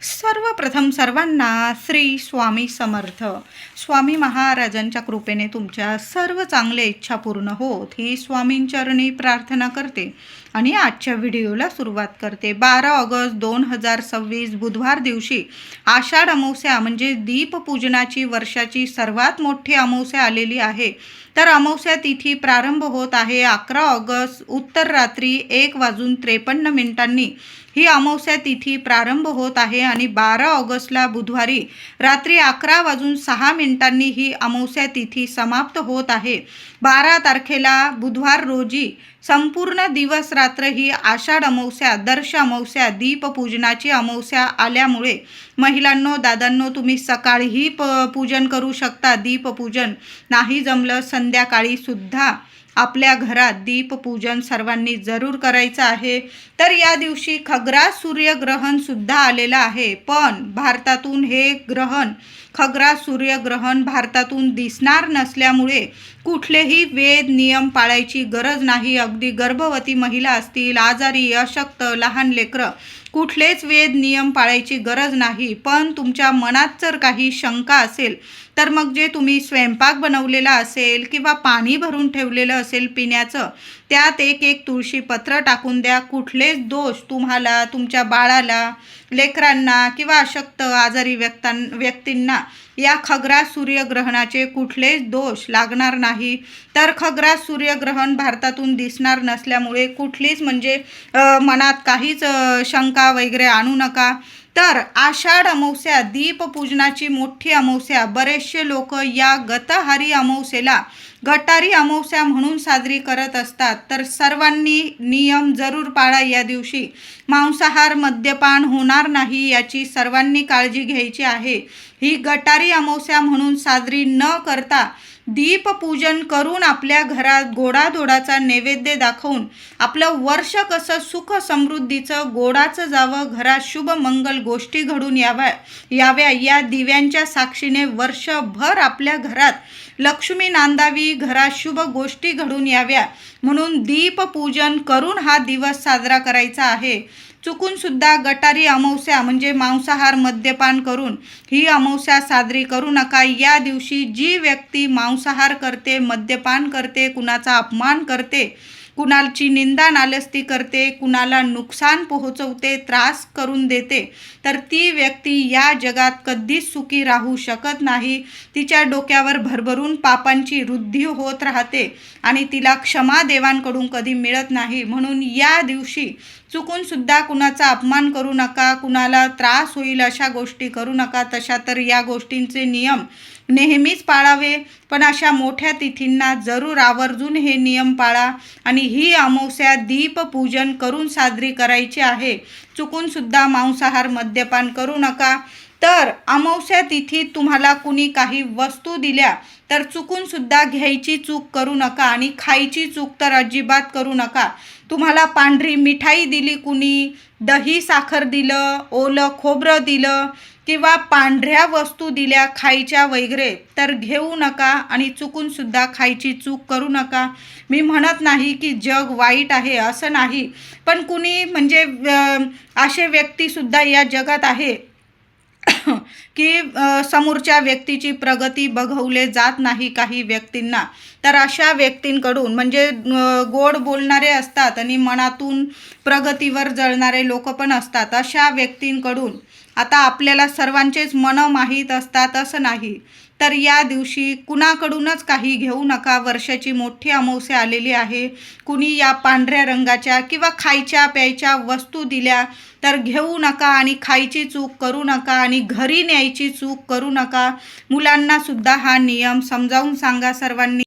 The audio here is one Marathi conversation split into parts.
सर्वप्रथम सर्वांना श्री स्वामी समर्थ. स्वामी महाराजांच्या कृपेने तुमच्या सर्व चांगल्या इच्छा पूर्ण होत ही स्वामींचरणी प्रार्थना करते आणि आजच्या व्हिडिओला सुरुवात करते. 12 ऑगस्ट 2026 बुधवार दिवशी आषाढ अमावस्या म्हणजे दीपपूजनाची वर्षाची सर्वात मोठी अमावस्या आलेली आहे. तर अमावस्या तिथी प्रारंभ होत आहे 11 ऑगस्ट उत्तर रात्री 1:53 ही अमावस्या तिथी प्रारंभ होत आहे आणि 12 ऑगस्टला बुधवारी रात्री 11:06 ही अमावस्या तिथी समाप्त होत आहे. 12 तारखेला बुधवार रोजी संपूर्ण दिवस रात्र ही आषाढ अमावस्या दर्श अमावस्या दीपपूजनाची अमावस्या आल्यामुळे महिलांनो दादांनो तुम्ही सकाळीही पूजन करू शकता. दीपपूजन नाही जमलं संध्याकाळी सुद्धा आपल्या घरात दीपपूजन सर्वांनी जरूर करायचं आहे. तर या दिवशी खग्रास सूर्यग्रहण सुद्धा आलेलं आहे. पण भारतातून हे ग्रहण खग्रास सूर्यग्रहण भारतातून दिसणार नसल्यामुळे कुठलेही वेद नियम पाळायची गरज नाही. अगदी गर्भवती महिला असतील, आजारी, अशक्त, लहान लेकरं कुठलेच वेद नियम पाळायची गरज नाही. पण तुमच्या मनात जर काही शंका असेल तर मग जे तुम्ही स्वयंपाक बनवलेला असेल किंवा पाणी भरून ठेवलेलं असेल पिण्याचं त्यात एक तुळशीपत्र टाकून द्या. कुठलेच दोष तुम्हाला, तुमच्या बाळाला, लेकरांना किंवा अशक्त आजारी व्यक्तींना या खग्रास सूर्यग्रहणाचे कुठलेच दोष लागणार नाही. तर खग्रास सूर्यग्रहण भारतातून दिसणार नसल्यामुळे कुठलीच म्हणजे मनात काहीच शंका वगैरे आणू नका. तर आषाढ अमावस्या दीपपूजनाची मोठी अमावस्या बरेचसे लोक या गतहारी अमावस्येला गटारी अमावस्या म्हणून साजरी करत असतात. तर सर्वांनी नियम जरूर पाळा. या दिवशी मांसाहार मद्यपान होणार नाही याची सर्वांनी काळजी घ्यायची आहे. ही गटारी अमावस्या म्हणून साजरी न करता दीपपूजन करून आपल्या घरात गोडाधोडाचा नैवेद्य दाखवून आपलं वर्ष कसं सुख समृद्धीचं गोडाचं जावं, घरात शुभ मंगल गोष्टी घडून याव्या या दिव्यांच्या साक्षीने वर्षभर आपल्या घरात लक्ष्मी नांदावी, घरात शुभ गोष्टी घडून याव्या म्हणून दीपपूजन करून हा दिवस साजरा करायचा आहे. चुकून सुद्धा गटारी अमावस्या म्हणजे मांसाहार मद्यपान करून ही अमावस्या साजरी करू नका. या दिवशी जी व्यक्ती मांसाहार करते, मद्यपान करते, कुणाचा अपमान करते, कुणाची निंदा नालस्ती करते, कुणाला नुकसान पोहोचवते, त्रास करून देते तर ती व्यक्ती या जगात कधीच सुखी राहू शकत नाही. तिच्या डोक्यावर भरभरून पापांची वृद्धी होत राहते आणि तिला क्षमा देवांकडून कधी मिळत नाही. म्हणून या दिवशी चुकून सुद्धा कुणाचा अपमान करू नका, कुणाला त्रास होईल अशा गोष्टी करू नका. तशा तर या गोष्टींचे नियम नेहमीच पाळावे, पण अशा मोठ्या तिथींना जरूर आवर्जून हे नियम पाळा आणि ही अमावस्या दीपपूजन करून साजरी करायची आहे. चुकून सुद्धा मांसाहार मद्यपान करू नका. तर अमावस्या तिथीत तुम्हाला कुणी काही वस्तू दिल्या तर चुकून सुद्धा घ्यायची चूक करू नका आणि खायची चूक तर अजिबात करू नका. तुम्हाला पांढरी मिठाई दिली, कुणी दही साखर दिलं, ओलं खोबरं दिलं किंवा पांढऱ्या वस्तू दिल्या खायच्या वगैरे तर घेऊ नका आणि चुकून सुद्धा खायची चूक करू नका. मी म्हणत नाही की जग वाईट आहे असं नाही, पण कुणी म्हणजे असे व्यक्तीसुद्धा या जगात आहे की समोरच्या व्यक्तीची प्रगती बघवले जात नाही काही व्यक्तींना. तर अशा व्यक्तींकडून म्हणजे गोड बोलणारे असतात आणि मनातून प्रगतीवर जळणारे लोक पण असतात. अशा व्यक्तींकडून आता आपल्याला सर्वांचेच मनं माहीत असतात असं नाही. तर या दिवशी कुणाकडूनच काही घेऊ नका. वर्षाची मोठी अमावस्या आलेली आहे. कुणी या पांढऱ्या रंगाच्या किंवा खायच्या प्यायच्या वस्तू दिल्या तर घेऊ नका आणि खायची चूक करू नका आणि घरी न्यायची चूक करू नका. मुलांना सुद्धा हा नियम समजावून सांगा सर्वांनी.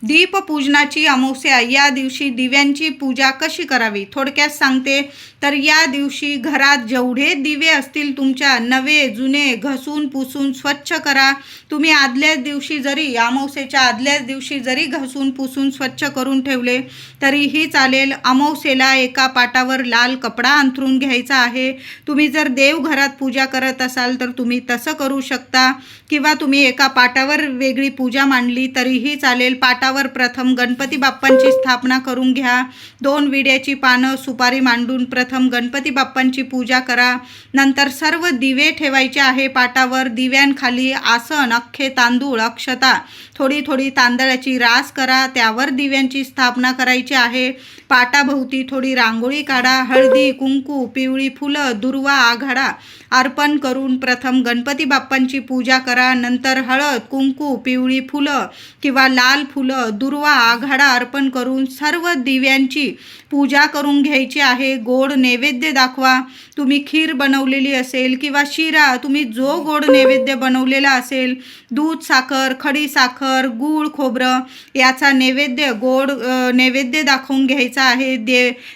दीपपूजनाची अमावस्या या दिवशी दिव्यांची पूजा कशी करावी थोडक्यात सांगते. तर या दिवशी घरात जेवढे दिवे असतील तुमच्या नवे जुने घसून पुसून स्वच्छ करा. तुम्ही आदल्याच दिवशी जरी अमावस्येच्या आदल्याच दिवशी जरी घसून पुसून स्वच्छ करून ठेवले तरीही चालेल. अमावस्येला एका पाटावर लाल कपडा अंथरून घ्यायचा आहे. तुम्ही जर देवघरात पूजा करत असाल तर तुम्ही तसं करू शकता किंवा तुम्ही एका पाटावर वेगळी पूजा मांडली तरीही चालेल. पाटावर पाटावर प्रथम गणपती बाप्पांची स्थापना करून घ्या. 2 विड्याची पानं सुपारी मांडून प्रथम गणपती बाप्पांची पूजा करा. नंतर सर्व दिवे ठेवायचे आहे पाटावर. दिव्यांखाली आसन, अख्खे तांदूळ, अक्षता, थोडी थोडी तांदळाची रास करा. त्यावर दिव्यांची स्थापना करायची आहे. पाटाभोवती थोडी रांगोळी काढा. हळदी, कुंकू, पिवळी फुलं, दुर्वा, आघाडा अर्पण करून प्रथम गणपती बाप्पांची पूजा करा. नंतर हळद, कुंकू, पिवळी फुलं किंवा लाल फुलं, दुर्वा, आघाडा अर्पण करून सर्व दिव्यांची पूजा करून घ्यायची आहे. गोड नैवेद्य दाखवा. तुम्ही खीर बनवलेली असेल किंवा शिरा, तुम्ही जो गोड नैवेद्य बनवलेला असेल, दूध, साखर, खडी साखर, गूळ, खोबरं याचा नैवेद्य, गोड नैवेद्य दाखवून घ्यायचा आहे.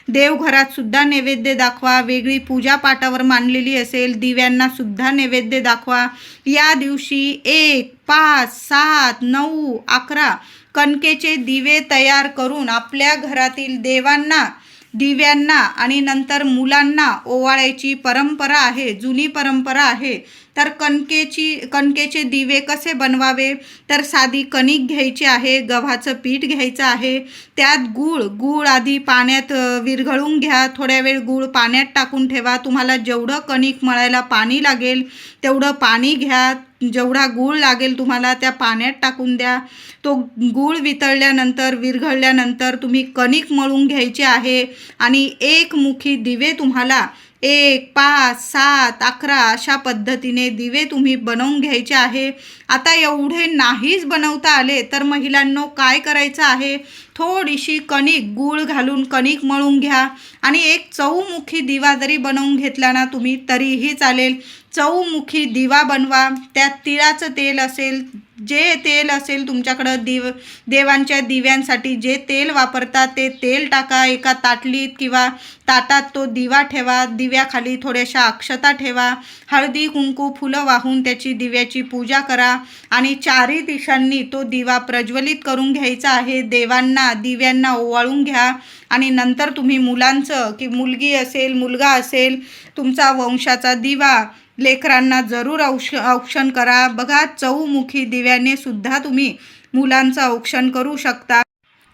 देवघरात सुद्धा नैवेद्य दाखवा. वेगळी पूजा पाटावर मांडलेली असेल, दिव्यांना सुद्धा नैवेद्य दाखवा. या दिवशी 1, 5, 7, 9, 11 कणकेचे दिवे तयार करून आपल्या घरातील दिव्यांना आणि नंतर मुलांना ओवाळायची परंपरा आहे, जुनी परंपरा आहे. तर कणकेचे दिवे कसे बनवावे? तर साधी कणिक घ्यायची आहे, गव्हाचं पीठ घ्यायचं आहे, त्यात गूळ आधी पाण्यात विरघळून घ्या. थोड्या वेळ गूळ पाण्यात टाकून ठेवा. तुम्हाला जेवढं कणिक मळायला पाणी लागेल तेवढं पाणी घ्या. जेवढा गूळ लागेल तुम्हाला त्या पाण्यात टाकून द्या. तो गूळ विरघळल्यानंतर तुम्ही कणिक मळून घ्यायची आहे आणि एकमुखी दिवे तुम्हाला 1, 5, 7, 11 अशा पद्धतीने दिवे तुम्ही बनवून घ्यायचे आहे. आता एवढे नाहीच बनवता आले तर महिलांनो काय करायचं आहे? थोडीशी गूळ घालून कणिक मळून घ्या आणि एक चौमुखी दिवा जरी बनवून घेतला ना तुम्ही तरीही चालेल. चौमुखी दिवा बनवा. त्यात तिळाचं तेल असेल, जे तेल असेल तुमच्याकडं, देवांच्या दिव्यांसाठी जे तेल वापरतात ते तेल टाका. एका ताटलीत किंवा ताटात तो दिवा ठेवा. दिव्याखाली थोड्याशा अक्षता ठेवा. हळदी, कुंकू, फुलं वाहून त्याची दिव्याची पूजा करा आणि चारी दिशांनी तो दिवा प्रज्वलित करून घ्यायचा आहे. दिव्यांना ओवाळून घ्या आणि नंतर तुम्ही मुलांचं की मुलगी असेल, मुलगा असेल, तुमचा वंशाचा दिवा लेकरांना जरूर औक्षण करा. बघा, चौमुखी दिव्याने सुद्धा तुम्ही मुलांचं औक्षण करू शकता.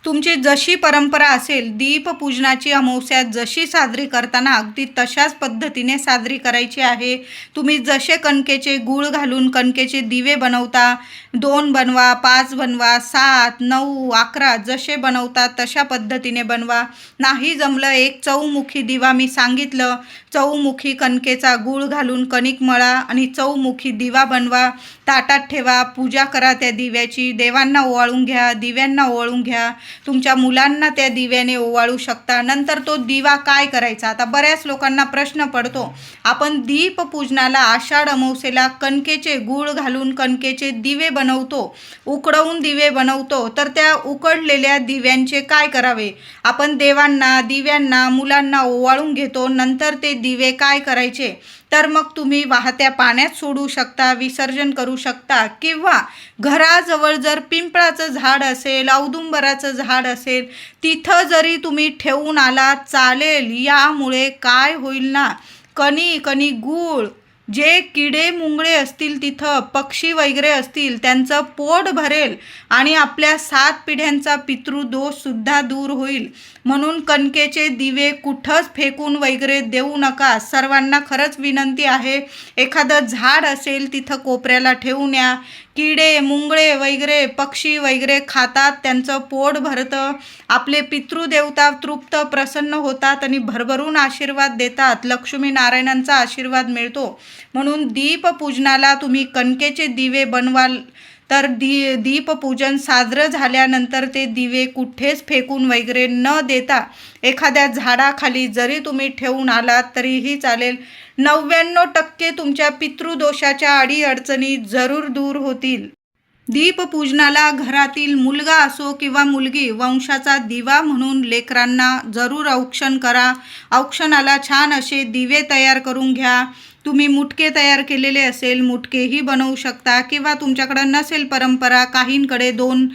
तुमची जशी परंपरा असेल, दीपपूजनाची अमावस्या जशी साजरी करताना अगदी तशाच पद्धतीने साजरी करायची आहे. तुम्ही जसे कणकेचे गूळ घालून कणकेचे दिवे बनवता, 2 बनवा, 5 बनवा, 7, 9, 11 जसे बनवता तशा पद्धतीने बनवा. नाही जमलं एक चौमुखी दिवा मी सांगितलं, चौमुखी कणकेचा गूळ घालून कणिक मळा आणि चौमुखी दिवा बनवा. ताटात ठेवा, पूजा करा त्या दिव्याची. देवांना ओवाळून घ्या, दिव्यांना ओवाळून घ्या. तुमच्या मुलांना त्या दिव्याने ओवाळू शकता. नंतर तो दिवा काय करायचा? आता बऱ्याच लोकांना प्रश्न पडतो, आपण दीपपूजनाला आषाढ अमावस्येला कणकेचे गूळ घालून कणकेचे दिवे बनवतो, उकडवून दिवे बनवतो, तर त्या उकडलेल्या दिव्यांचे काय करावे? आपण देवांना, दिव्यांना, मुलांना ओवाळून घेतो. नंतर ते दिवे काय करायचे? तर मग तुम्ही वाहत्या पाण्यात सोडू शकता, विसर्जन करू शकता किंवा घराजवळ जर पिंपळाचं झाड असेल, औदुंबराचं झाड असेल, तिथं जरी तुम्ही ठेवून आला चालेल. यामुळे काय होईल ना, कणी गूळ, जे किडे मुंगळे असतील तिथं, पक्षी वगैरे असतील, त्यांचं पोट भरेल आणि आपल्या 7 पिढ्यांचा पितृदोषसुद्धा दूर होईल. म्हणून कणकेचे दिवे कुठंच फेकून वगैरे देऊ नका. सर्वांना खरंच विनंती आहे, एखादं झाड असेल तिथं कोपऱ्याला ठेवून या. किडे मुंगळे वगैरे पक्षी वगैरे खातात, त्यांचं पोट भरतं, आपले पितृदेवता तृप्त प्रसन्न होतात आणि भरभरून आशीर्वाद देतात. लक्ष्मीनारायणांचा आशीर्वाद मिळतो. म्हणून दीपपूजनाला तुम्ही कणकेचे दिवे बनवाल तर दीपपूजन साजरं झाल्यानंतर ते दिवे कुठेच फेकून वगैरे न देता एखाद्या झाडाखाली जरी तुम्ही ठेवून आलात तरीही चालेल. 99% तुमच्या पितृदोषाच्या अडीअडचणी जरूर दूर होतील. दीपपूजनाला घरातील मुलगा असो किंवा मुलगी वंशाचा दिवा म्हणून लेकरांना जरूर औक्षण करा. औक्षणाला छान असे दिवे तयार करून घ्या. तुम्ही मुटके तयार केलेले असेल, मुटकेही बनवू शकता किंवा तुमच्याकडं नसेल परंपरा, काहींकडे दोन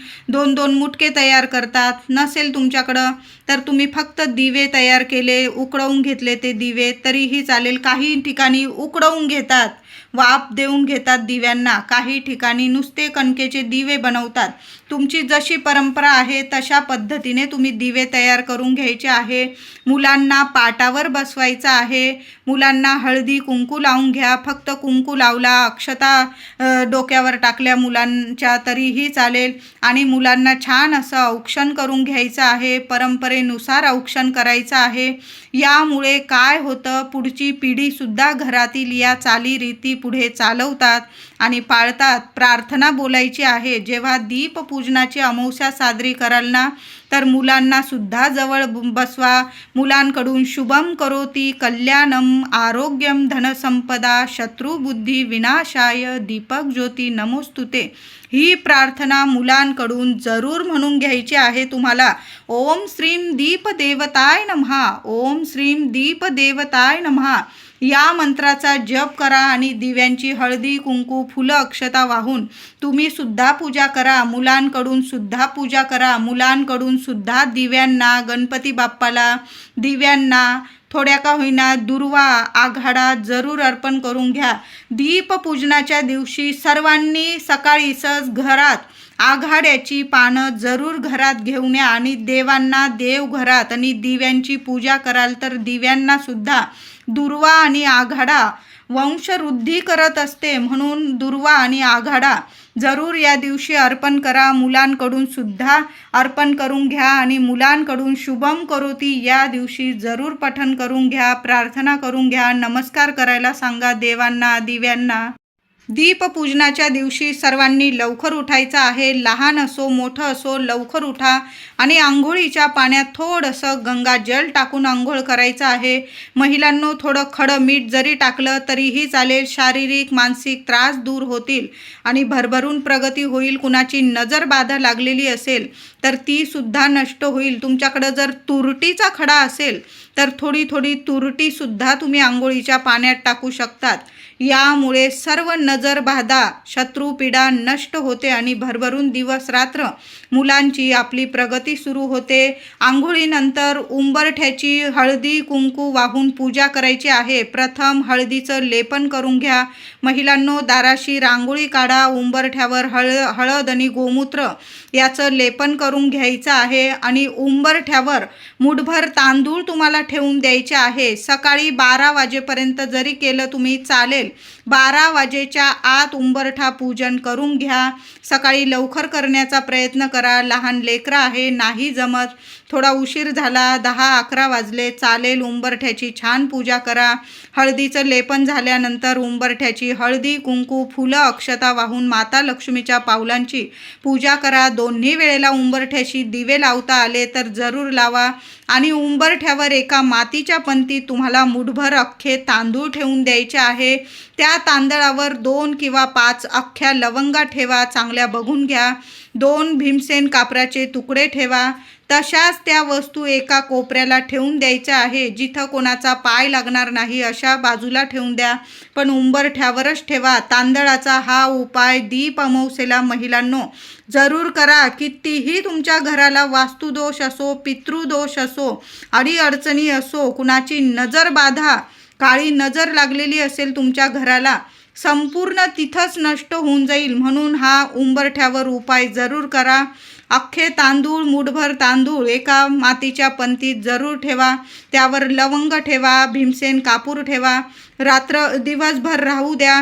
मुटके तयार करतात, नसेल तुमच्याकडं तर तुम्ही फक्त दिवे तयार केले, उकडवून घेतले ते दिवे तरीही चालेल. काही ठिकाणी उकडवून घेतात, वाफ देऊन घेतात दिव्यांना, काही ठिकाणी नुसते कणकेचे दिवे बनवतात. तुमची जशी परंपरा आहे तशा पद्धतीने तुम्ही दिवे तयार करून घ्यायचे आहे. मुलांना पाटावर बसवायचं आहे. मुलांना हळदी कुंकू लावून घ्या. फक्त कुंकू लावला, अक्षता डोक्यावर टाकल्या मुलांच्या तरीही चालेल. आणि मुलांना छान असं औक्षण करून घ्यायचं आहे. परंपरेनुसार औक्षण करायचं आहे. यामुळे काय होतं, पुढची पिढीसुद्धा घरातील या चालीरीती पुढे चालवतात आणि पाळतात. प्रार्थना बोलायची आहे. जेव्हा दीपपूजनाची अमावस्या साजरी कराल ना, तर मुलांना सुद्धा जवळ बसवा. मुलांकडून शुभम करोती कल्याणम आरोग्यम धनसंपदा शत्रुबुद्धी विनाशाय दीपक ज्योती नमोस्तुते ही प्रार्थना मुलांकडून जरूर म्हणून घ्यायची आहे तुम्हाला. ओम श्रीम दीपदेवताय नमः, ओम श्रीम दीपदेवताय नमः या मंत्राचा जप करा आणि दिव्यांची हळदी कुंकू फुलं अक्षता वाहून तुम्ही सुद्धा पूजा करा. मुलांकडून सुद्धा पूजा करा. मुलांकडून सुद्धा दिव्यांना, गणपती बाप्पाला दिव्यांना थोड्या का होईना दुर्वा आघाडा जरूर अर्पण करून घ्या. दीपपूजनाच्या दिवशी सर्वांनी सकाळी सहज घरात आघाड्याची पानं जरूर घरात घेऊन या आणि देवांना देवघरात आणि दिव्यांची पूजा कराल तर दिव्यांना सुद्धा दुर्वा आणि आघाडा वंशवृद्धी करत असते. म्हणून दुर्वा आणि आघाडा जरूर या दिवशी अर्पण करा. मुलांकडून सुद्धा अर्पण करून घ्या आणि मुलांकडून शुभम करोती या दिवशी जरूर पठण करून घ्या. प्रार्थना करून घ्या. नमस्कार करायला सांगा देवांना, दिव्यांना. दीपपूजनाच्या दिवशी सर्वांनी लवकर उठायचं आहे. लहान असो मोठं असो लवकर उठा आणि आंघोळीच्या पाण्यात थोडंसं गंगाजल टाकून आंघोळ करायचं आहे. महिलांनो, थोडं खडं मीठ जरी टाकलं तरीही चालेल. शारीरिक मानसिक त्रास दूर होतील आणि भरभरून प्रगती होईल. कुणाची नजर बाधा लागलेली असेल तर ती सुद्धा नष्ट होईल. तुमच्याकडं जर तुरटीचा खडा असेल तर थोडी थोडी तुरटीसुद्धा तुम्ही आंघोळीच्या पाण्यात टाकू शकतात. यामुळे सर्व नजर बाधा शत्रुपीडा नष्ट होते आणि भरभरून दिवस रात्र मुलांची आपली प्रगती सुरू होते. आंघोळीनंतर उंबरठ्याची हळदी कुंकू वाहून पूजा करायची आहे. प्रथम हळदीचं लेपन करून घ्या. महिलांनो, दाराशी रांगोळी काढा. उंबरठ्यावर हळद आणि गोमूत्र याचं लेपन करून घ्यायचं आहे आणि उंबरठ्यावर मुठभर तांदूळ तुम्हाला ठेवून द्यायचे आहे. सकाळी 12 वाजेपर्यंत जरी केलं तुम्ही चालेल. 12 वाजेच्या आत उंबरठा पूजन करून घ्या. सकाळी लवकर करण्याचा प्रयत्न करा. लहान लेकरं आहे, नाही जमत, थोडा उशीर झाला, 10-11 वाजले चालेल. उंबरठ्याची छान पूजा करा. हळदीचं लेपन झाल्यानंतर उंबरठ्याची हळदी कुंकू फुलं अक्षता वाहून माता लक्ष्मीच्या पावलांची पूजा करा. दोन्ही वेळेला उंबरठ्याशी दिवे लावता आले तर जरूर लावा आणि उंबरठ्यावर एका मातीच्या पंतीत तुम्हाला मुठभर अख्खे तांदूळ ठेवून द्यायचे आहे. त्या तांदळावर 2 किंवा 5 अख्ख्या लवंगा ठेवा. चांगल्या बघून घ्या. 2 भीमसेन कापराचे तुकडे ठेवा. तशाच त्या वस्तू एका कोपऱ्याला ठेवून द्यायच्या आहे. जिथं कोणाचा पाय लागणार नाही अशा बाजूला ठेवून द्या, पण उंबरठ्यावरच ठेवा. तांदळाचा हा उपाय दीप अमावस्येला महिलांनो जरूर करा. कितीही तुमच्या घराला वास्तुदोष असो, पितृदोष असो, अडीअडचणी असो, कुणाची नजर बाधा काळी नजर लागलेली असेल तुमच्या घराला, संपूर्ण तिथंच नष्ट होऊन जाईल. म्हणून हा उंबरठ्यावर उपाय जरूर करा. अख्खे तांदूळ, मुठभर तांदूळ एका मातीच्या पंतीत जरूर ठेवा. त्यावर लवंग ठेवा, भीमसेन कापूर ठेवा. दिवसभर राहू द्या.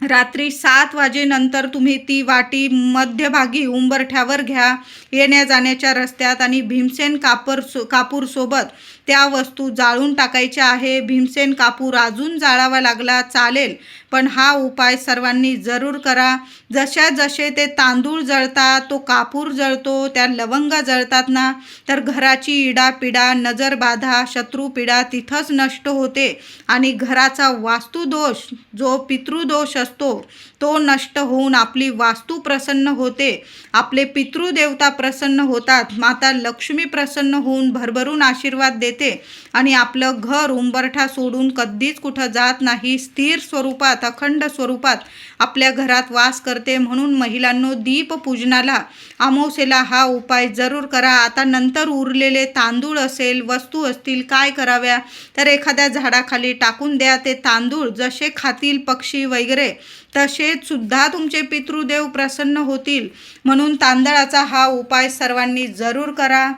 रात्री 7 वाजेनंतर तुम्ही ती वाटी मध्यभागी उंबरठ्यावर घ्या. येण्या जाण्याच्या रस्त्यात आणि भीमसेन कापूर सोबत त्या वस्तू जाळून टाकायच्या आहे. भीमसेन कापूर अजून जाळावा लागला चालेल, पण हा उपाय सर्वांनी जरूर करा. जसे ते तांदूळ जळतात, तो कापूर जळतो, त्या लवंगा जळतात ना, तर घराची इडापिडा, नजरबाधा, शत्रुपीडा तिथंच नष्ट होते आणि घराचा वास्तुदोष जो पितृदोष असतो तो नष्ट होऊन आपली वास्तू प्रसन्न होते. आपले पितृदेवता प्रसन्न होतात. माता लक्ष्मी प्रसन्न होऊन भरभरून आशीर्वाद देतात. येते आणि आपलं घर उंबरठा सोडून कधीच कुठं जात नाही, स्थिर स्वरूपात अखंड स्वरूपात आपल्या घरात वास करते. म्हणून महिलांनो, दीपपूजनाला अमावस्येला हा उपाय जरूर करा. आता नंतर उरलेले तांदूळ असेल, वस्तू असतील, काय कराव्या तर एखाद्या झाडाखाली टाकून द्या. ते तांदूळ जसे खातील पक्षी वगैरे तसेच सुद्धा तुमचे पितृदेव प्रसन्न होतील. म्हणून तांदळाचा हा उपाय सर्वांनी जरूर करा.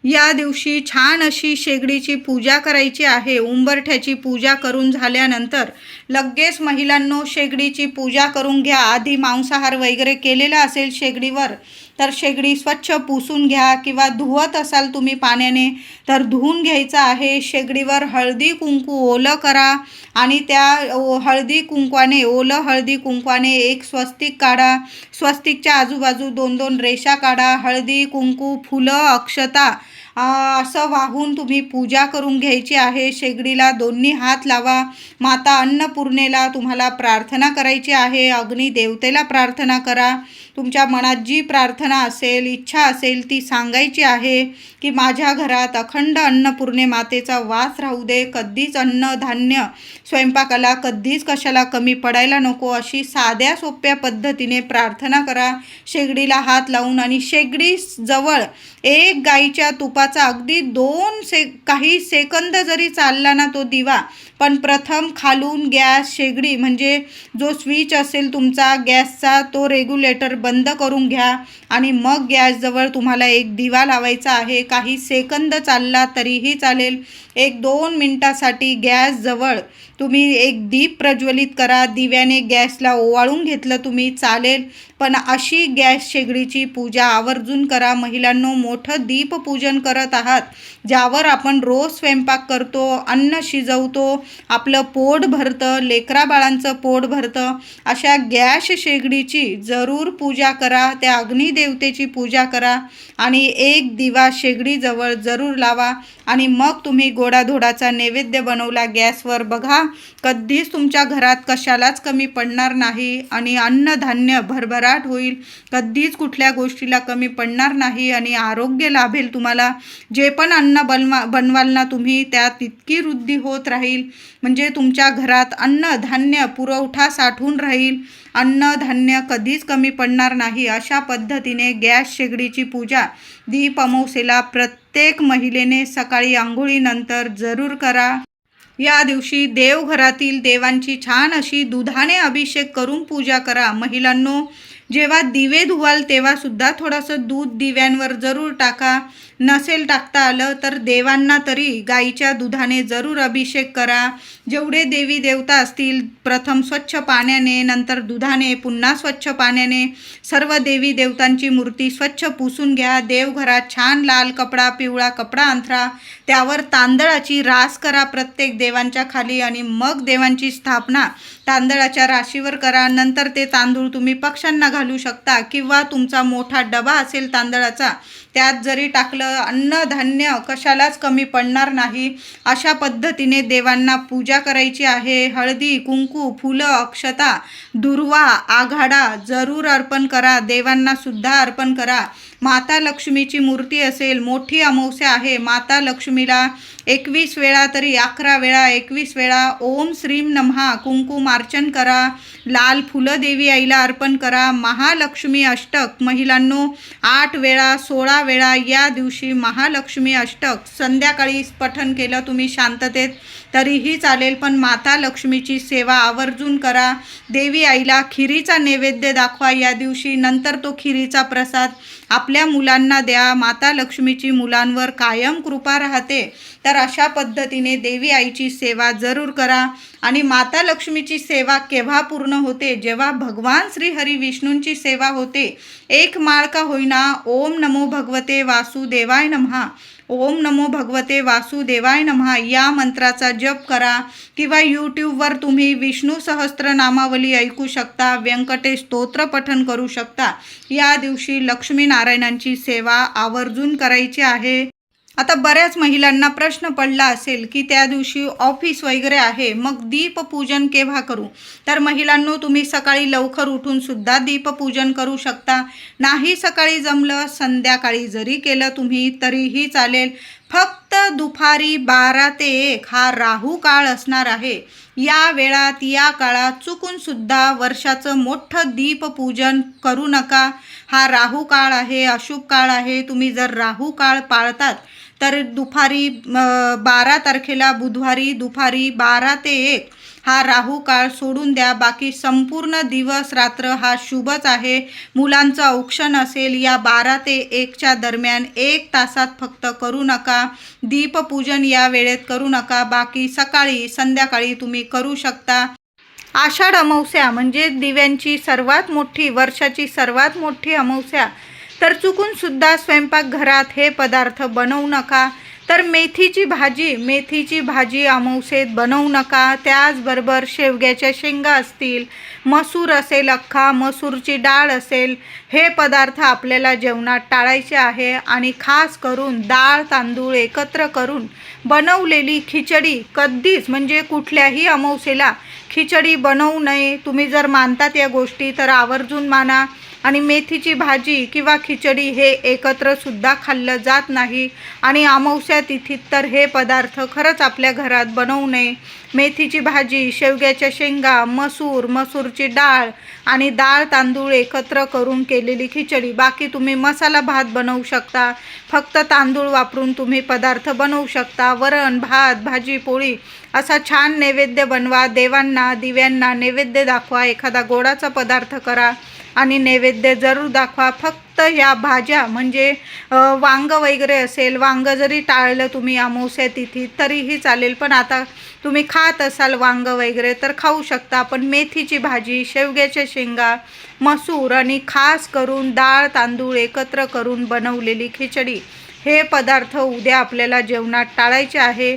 या दिवशी छान अशी शेगडीची पूजा करायची आहे. उंबरठ्याची पूजा करून झाल्यानंतर लगेच महिलांनो शेगडीची पूजा करून घ्या. आधी मांसाहार वगैरे केलेला असेल शेगडीवर तर शेगडी स्वच्छ पुसून घ्या, किंवा धुवत असाल तुम्ही पाण्याने तर धुवून घ्यायचं आहे. शेगडीवर हळदी कुंकू ओलं करा आणि त्या हळदी कुंकवाने, ओलं हळदी कुंकवाने एक स्वस्तिक काढा. स्वस्तिकच्या आजूबाजू 2-2 रेषा काढा. हळदी कुंकू, फुलं, अक्षता असं वाहून तुम्ही पूजा करून घ्यायची आहे. शेगडीला दोन्ही हात लावा. माता अन्नपूर्णेला तुम्हाला प्रार्थना करायची आहे. अग्निदेवतेला प्रार्थना करा. तुमच्या मनात जी प्रार्थना असेल, इच्छा असेल ती सांगायची आहे की माझ्या घरात अखंड अन्नपूर्णे मातेचा वास राहू दे. कधीच अन्न धान्य स्वयंपाकाला कधीच कशाला कमी पडायला नको, अशी साध्या सोप्या पद्धतीने प्रार्थना करा शेगडीला हात लावून. आणि शेगडी जवळ एक गाईच्या तुपाचा अगदी काही सेकंद जरी चालला ना तो दिवा, पण प्रथम खालून गॅस शेगडी म्हणजे जो स्विच असेल तुमचा गॅसचा तो रेग्युलेटर बंद करून घ्या आणि मग गॅसजवळ तुम्हाला एक दिवा लावायचा आहे. काही सेकंद चालला तरीही चालेल. 1-2 मिनटासाठी गॅसजवळ तुम्ही एक दीप प्रज्वलित करा. दिव्याने गॅसला ओवाळून घेतलं तुम्ही चालेल, पण अशी गॅस शेगडीची पूजा आवर्जून करा. महिलांनो, मोठं दीपपूजन करत आहात, ज्यावर आपण रोज स्वयंपाक करतो, अन्न शिजवतो, आपलं पोट भरतं, लेकराबाळांचं पोट भरतं. अशा गॅस शेगडीची जरूर पूजा करा. त्या अग्निदेवतेची पूजा करा आणि एक दिवा शेगडीजवळ जरूर लावा. आणि मग तुम्ही गोडाधोडाचा नैवेद्य बनवला गॅसवर, बघा कधीच तुमच्या घरात कशालाच कमी पडणार नाही आणि अन्नधान्य भरभराट होईल. कधीच कुठल्या गोष्टीला कमी पडणार नाही आणि आरोग्य लाभेल तुम्हाला. जे पण अन्न बनवाल ना तुम्ही त्यात इतकी वृद्धी होत राहील, म्हणजे तुमच्या घरात अन्नधान्य पुरवठा साठून राहील. अन्नधान्य कधीच कमी पडणार नाही. अशा पद्धतीने गॅस शेगडीची पूजा दीप अमावस्येला प्रत्येक महिलेने सकाळी आंघोळीनंतर जरूर करा. या दिवशी देवघरातील देवांची छान अशी दुधाने अभिषेक करून पूजा करा. महिलांनो, जेव्हा दिवे धुवाल तेव्हा सुद्धा थोडंसं दूध दिव्यांवर जरूर टाका. नसेल टाकता आलं तर देवांना तरी गाईच्या दुधाने जरूर अभिषेक करा. जेवढे देवी देवता असतील प्रथम स्वच्छ पाण्याने, नंतर दुधाने, पुन्हा स्वच्छ पाण्याने सर्व देवी देवतांची मूर्ती स्वच्छ पुसून घ्या. देवघरात छान लाल कपडा, पिवळा कपडा अंथरा. त्यावर तांदळाची रास करा प्रत्येक देवांच्या खाली आणि मग देवांची स्थापना तांदळाच्या राशीवर करा. नंतर ते तांदूळ तुम्ही पक्ष्यांना घालू शकता किंवा तुमचा मोठा डबा असेल तांदळाचा त्यात जरी टाकलं, अन्नधान्य कशालाच कमी पडणार नाही. अशा पद्धतीने देवांना पूजा करायची आहे. हळदी कुंकू, फुलं, अक्षता, दुर्वा, आघाडा जरूर अर्पण करा. देवांना सुद्धा अर्पण करा. माता लक्ष्मीची मूर्ती असेल, मोठी अमावस्या आहे, माता लक्ष्मीला 21 वेळा तरी 11 वेळा 21 वेळा ओम श्रीम नमः कुंकुमार्चन करा. लाल फुलं देवी आईला अर्पण करा. महालक्ष्मी अष्टक महिलांनो 8 वेळा 16 वेळा या दिवशी महालक्ष्मी अष्टक संध्याकाळी पठण केलं तुम्ही शांततेत तरीही चालेल, पण माता लक्ष्मीची सेवा आवर्जून करा. देवी आईला खिरीचा नैवेद्य दाखवा या दिवशी. नंतर तो खिरीचा प्रसाद आपल्या मुलांना द्या. माता लक्ष्मीची मुलांवर कायम कृपा राहते. तर अशा पद्धतीने देवी आईची सेवा जरूर करा. आणि माता लक्ष्मीची सेवा केव्हा पूर्ण होते? जेव्हा भगवान श्री हरी विष्णूंची सेवा होते. एक माळ का होईना ओम नमो भगवते वासुदेवाय नमः, ओम नमो भगवते वासुदेवाय नमः या मंत्राचा जप करा. किंवा यूट्यूबवर तुम्ही विष्णू सहस्त्रनामावली ऐकू शकता, व्यंकटेश स्तोत्र पठण करू शकता. या दिवशी लक्ष्मीनारायणांची सेवा आवर्जून करायची आहे. आता बऱ्याच महिलांना प्रश्न पडला असेल की त्या दिवशी ऑफिस वगैरे आहे, मग दीपपूजन केव्हा करू? तर महिलांनो, तुम्ही सकाळी लवकर उठून सुद्धा दीपपूजन करू शकता. नाही सकाळी जमलं, संध्याकाळी जरी केलं तुम्ही तरीही चालेल. फक्त दुपारी 12 ते 1 हा राहू काळ असणार आहे. या वेळात या काळात चुकून सुद्धा वर्षाचं मोठं दीपपूजन करू नका. हा राहू काळ आहे, अशुभ काळ आहे. तुम्ही जर राहू काळ पाळतात तर दुपारी 12 तारखेला बुधवारी दुपारी 12 ते 1 हा राहू काळ सोडून द्या. बाकी संपूर्ण दिवस रात्र हा शुभच आहे. मुलांचं औक्षण असेल या 12 ते 1च्या दरम्यान 1 तासात फक्त करू नका. दीपपूजन या वेळेत करू नका. बाकी सकाळी संध्याकाळी तुम्ही करू शकता. आषाढ अमावस्या म्हणजे दिव्यांची सर्वात मोठी, वर्षाची सर्वात मोठी अमावस्या. तर चुकून सुद्धा स्वयंपाकघरात हे पदार्थ बनवू नका. तर मेथीची भाजी अमावस्येत बनवू नका. त्याचबरोबर शेवग्याच्या शेंगा असतील, मसूर असेल, अख्खा मसूरची डाळ असेल, हे पदार्थ आपल्याला जेवणात टाळायचे आहे. आणि खास करून डाळ तांदूळ एकत्र करून बनवलेली खिचडी कधीच, म्हणजे कुठल्याही अमावस्येला खिचडी बनवू नये. तुम्ही जर मानतात या गोष्टी तर आवर्जून माना. आणि मेथीची भाजी किंवा खिचडी हे एकत्र सुद्धा खाल्लं जात नाही. आणि अमावस्या तिथीत तर हे पदार्थ खरंच आपल्या घरात बनवू नये. मेथीची भाजी, शेवग्याच्या शेंगा, मसूरची डाळ आणि डाळ तांदूळ एकत्र करून केलेली खिचडी. बाकी तुम्ही मसाला भात बनवू शकता. फक्त तांदूळ वापरून तुम्ही पदार्थ बनवू शकता. वरण भात भाजी पोळी असा छान नैवेद्य बनवा. देवांना दिव्यांना नैवेद्य दाखवा. एखादा गोडाचा पदार्थ करा आणि नैवेद्य जरूर दाखवा. फक्त ह्या भाज्या म्हणजे वांग वगैरे असेल, वांग जरी टाळलं तुम्ही अमावस्या तिथी तरीही चालेल. पण आता तुम्ही खात असाल वांग वगैरे तर खाऊ शकता. पण मेथीची भाजी, शेवग्याच्या शेंगा, मसूर आणि खास करून डाळ तांदूळ एकत्र करून बनवलेली खिचडी हे पदार्थ उद्या आपल्याला जेवणात टाळायचे आहे.